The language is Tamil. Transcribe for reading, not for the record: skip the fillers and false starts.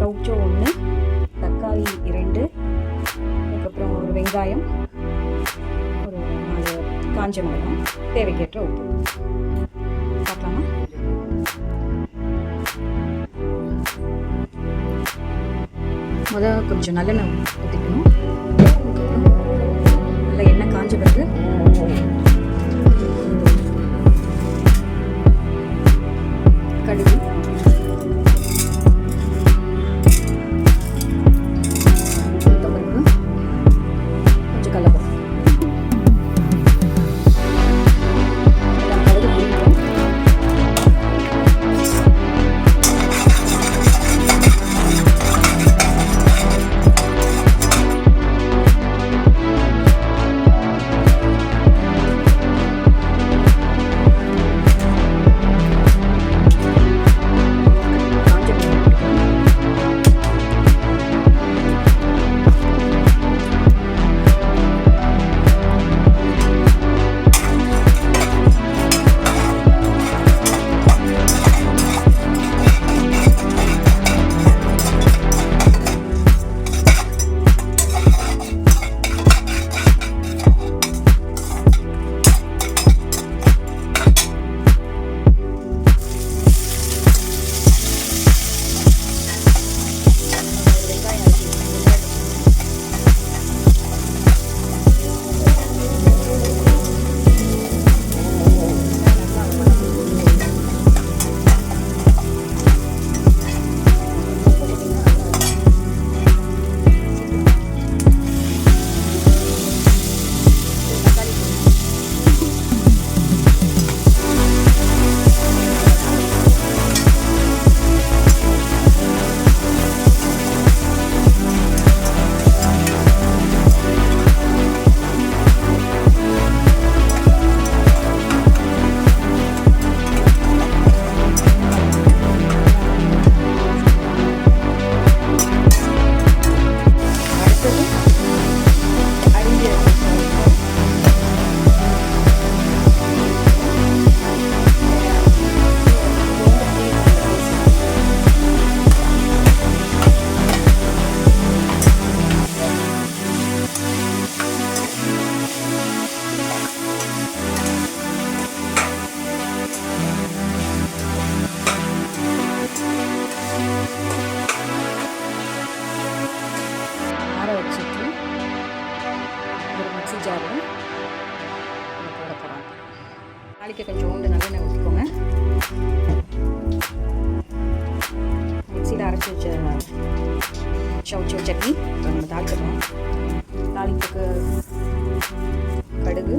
சவுச்சோ 1, தக்காளி 2, அதுக்கப்புறம் ஒரு வெங்காயம், ஒரு 4 காஞ்ச மிளகாய், தேவைக்கேற்ற உப்பு. பார்க்கலாமா? கொஞ்சம் நல்லெண்ணெய் ஊற்றிக்கணும். நல்லா எண்ணெய் காஞ்ச பிறகு கடுகு, உளுத்தம்பருப்பு, கொஞ்சம் கடலைப்பருப்பு. வச்சுட்டு ஒரு மிக்ஸி ஜாரில் போட போகிறாங்க. நாளைக்கு கொஞ்சோண்டு நல்லெண்ணெய் ஊற்றிக்கோங்க. மிக்ஸியில் அரைச்சி வச்ச சவுச்சோ சட்னி நம்ம தாளிக்கிறோம். தாளிப்புக்கு கடுகு,